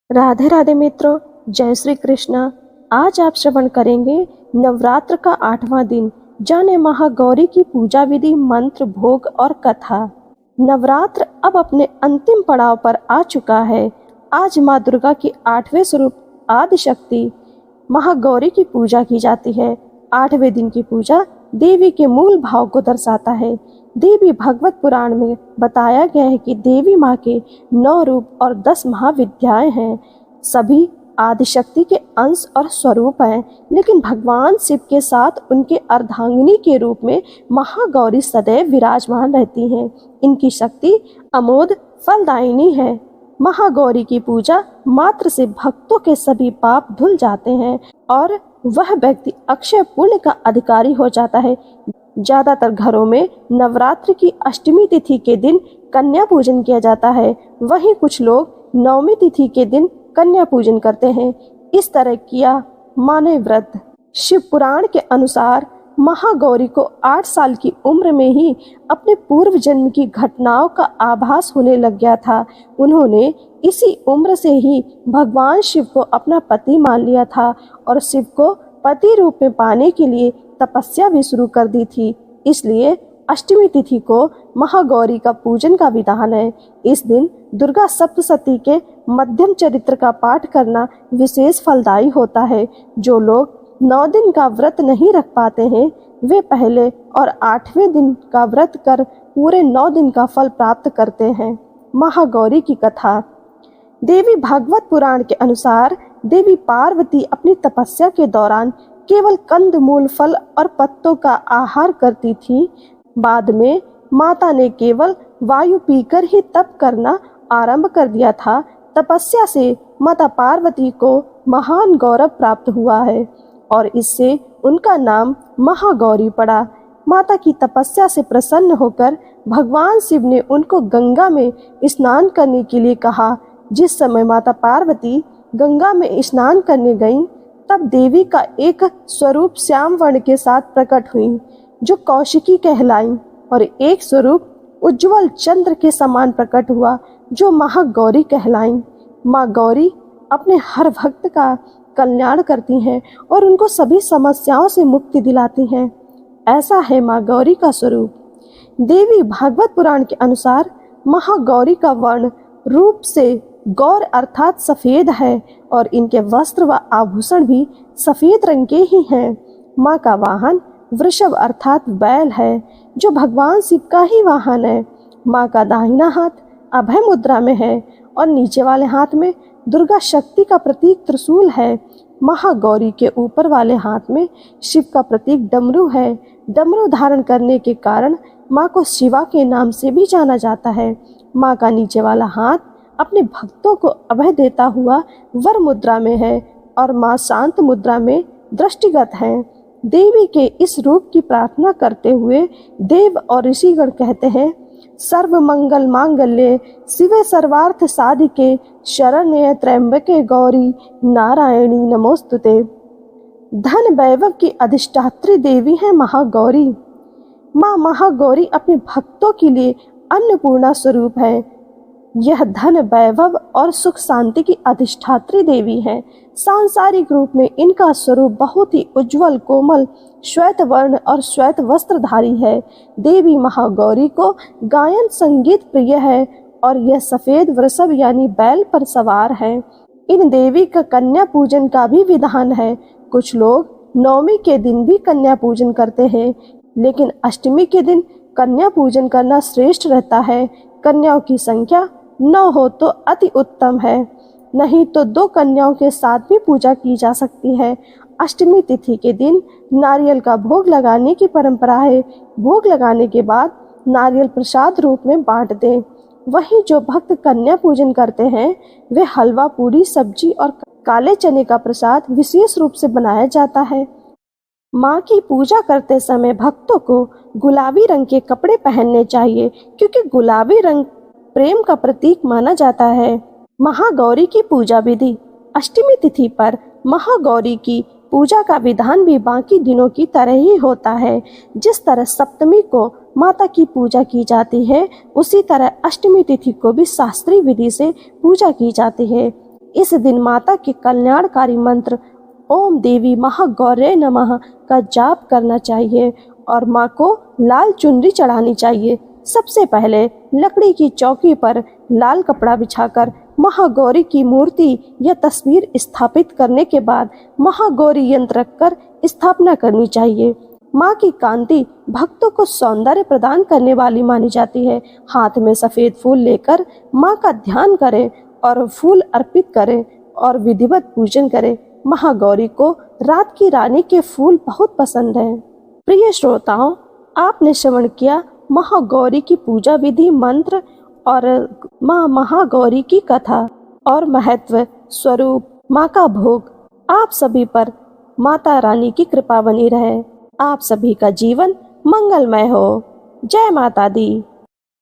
राधे राधे मित्रों, जय श्री कृष्णा। आज आप श्रवण करेंगे नवरात्र का 8वां दिन। जाने महागौरी की पूजा विधि, मंत्र, भोग और कथा। नवरात्र अब अपने अंतिम पड़ाव पर आ चुका है। आज माँ दुर्गा की 8वें स्वरूप आदिशक्ति महागौरी की पूजा की जाती है। 8वें दिन की पूजा देवी के मूल भाव को दर्शाता है। देवी भागवत पुराण में बताया गया है कि देवी माँ के 9 रूप और 10 महाविद्याएं हैं। सभी आदिशक्ति के अंश और स्वरूप हैं, लेकिन भगवान शिव के साथ उनके अर्धांगिनी के रूप में महागौरी सदैव विराजमान रहती हैं। इनकी शक्ति अमोघ फलदायिनी है। महागौरी की पूजा मात्र से भक्तों के सभी पाप धुल जाते हैं और वह व्यक्ति अक्षय पुण्य का अधिकारी हो जाता है। ज्यादातर घरों में नवरात्र की अष्टमी तिथि के दिन कन्या पूजन किया जाता है। वहीं कुछ लोग नवमी तिथि के दिन कन्या पूजन करते हैं। इस तरह किया माने व्रत। शिव पुराण के अनुसार महागौरी को 8 साल की उम्र में ही अपने पूर्व जन्म की घटनाओं का आभास होने लग गया था। उन्होंने इसी उम्र से ही भगवान शिव को अपना पति मान लिया था और शिव को पति रूप में पाने के लिए तपस्या भी शुरू कर दी थी। इसलिए अष्टमी तिथि को महागौरी का पूजन का विधान है। इस दिन दुर्गा सप्तशती के मध्यम चरित्र का पाठ करना विशेष फलदायी होता है। जो लोग 9 दिन का व्रत नहीं रख पाते हैं, वे पहले और 8वें दिन का व्रत कर पूरे 9 दिन का फल प्राप्त करते हैं। महागौरी की कथा। देवी भागवत पुराण के अनुसार देवी पार्वती अपनी तपस्या के दौरान केवल कंद मूल, फल और पत्तों का आहार करती थी। बाद में माता ने केवल वायु पीकर ही तप करना आरंभ कर दिया था। तपस्या से माता पार्वती को महान गौरव प्राप्त हुआ है और इससे उनका नाम महागौरी पड़ा। माता की तपस्या से प्रसन्न होकर भगवान शिव ने उनको गंगा में स्नान करने के लिए कहा। जिस समय माता पार्वती गंगा में स्नान करने गईं, तब देवी का एक स्वरूप श्याम वर्ण के साथ प्रकट हुई, जो कौशिकी कहलाई, और एक स्वरूप उज्जवल चंद्र के समान प्रकट हुआ, जो महागौरी कहलाई। माँ गौरी अपने हर भक्त का कल्याण करती हैं और उनको सभी समस्याओं से मुक्ति दिलाती हैं। ऐसा है माँ गौरी का स्वरूप। देवी भागवत पुराण के अनुसार महागौरी का वर्ण रूप से गौर अर्थात सफेद है और इनके वस्त्र व आभूषण भी सफेद रंग के ही हैं। माँ का वाहन वृषभ अर्थात बैल है, जो भगवान शिव का ही वाहन है। माँ का दाहिना हाथ अभय मुद्रा में है और नीचे वाले हाथ में दुर्गा शक्ति का प्रतीक त्रिशूल है। महागौरी के ऊपर वाले हाथ में शिव का प्रतीक डमरू है। डमरू धारण करने के कारण माँ को शिवा के नाम से भी जाना जाता है। माँ का नीचे वाला हाथ अपने भक्तों को अभय देता हुआ वर मुद्रा में है और माँ शांत मुद्रा में दृष्टिगत है। देवी के इस रूप की प्रार्थना करते हुए देव और ऋषिगण कहते हैं, सर्व मंगल मांगल्ये शिवे सर्वार्थ साधिके शरण्ये त्र्यंबके गौरी नारायणी नमोस्तुते। धन वैभव की अधिष्ठात्री देवी है महागौरी। माँ महागौरी अपने भक्तों के लिए अन्नपूर्णा स्वरूप है। यह धन वैभव और सुख शांति की अधिष्ठात्री देवी है। सांसारिक रूप में इनका स्वरूप बहुत ही उज्जवल, कोमल, श्वेत वर्ण और श्वेत वस्त्रधारी है। देवी महागौरी को गायन संगीत प्रिय है और यह सफेद वृषभ यानी बैल पर सवार है। इन देवी का कन्या पूजन का भी विधान है। कुछ लोग नवमी के दिन भी कन्या पूजन करते हैं, लेकिन अष्टमी के दिन कन्या पूजन करना श्रेष्ठ रहता है। कन्याओं की संख्या 9 हो तो अति उत्तम है, नहीं तो 2 कन्याओं के साथ भी पूजा की जा सकती है। अष्टमी तिथि के दिन नारियल का भोग लगाने की परंपरा है। भोग लगाने के बाद नारियल प्रसाद रूप में बांट दें। वहीं जो भक्त कन्या पूजन करते हैं, वे हलवा, पूरी, सब्जी और काले चने का प्रसाद विशेष रूप से बनाया जाता है। माँ की पूजा करते समय भक्तों को गुलाबी रंग के कपड़े पहनने चाहिए, क्योंकि गुलाबी रंग प्रेम का प्रतीक माना जाता है। महागौरी की पूजा विधि। अष्टमी तिथि पर महागौरी की पूजा का विधान भी बाकी दिनों की तरह ही होता है। जिस तरह सप्तमी को माता की पूजा की जाती है, उसी तरह अष्टमी तिथि को भी शास्त्रीय विधि से पूजा की जाती है। इस दिन माता के कल्याणकारी मंत्र ओम देवी महागौरे नमः का जाप करना चाहिए और माँ को लाल चुनरी चढ़ानी चाहिए। सबसे पहले लकड़ी की चौकी पर लाल कपड़ा बिछाकर महागौरी की मूर्ति या तस्वीर स्थापित करने के बाद महागौरी यंत्र रखकर स्थापना करनी चाहिए। माँ की कांति भक्तों को सौंदर्य प्रदान करने वाली मानी जाती है। हाथ में सफेद फूल लेकर माँ का ध्यान करें और फूल अर्पित करें और विधिवत पूजन करें। महागौरी को रात की रानी के फूल बहुत पसंद हैं। प्रिय श्रोताओं, आपने श्रवण किया महागौरी की पूजा विधि, मंत्र और माँ महागौरी की कथा और महत्व स्वरूप माँ का भोग। आप सभी पर माता रानी की कृपा बनी रहे। आप सभी का जीवन मंगलमय हो। जय माता दी।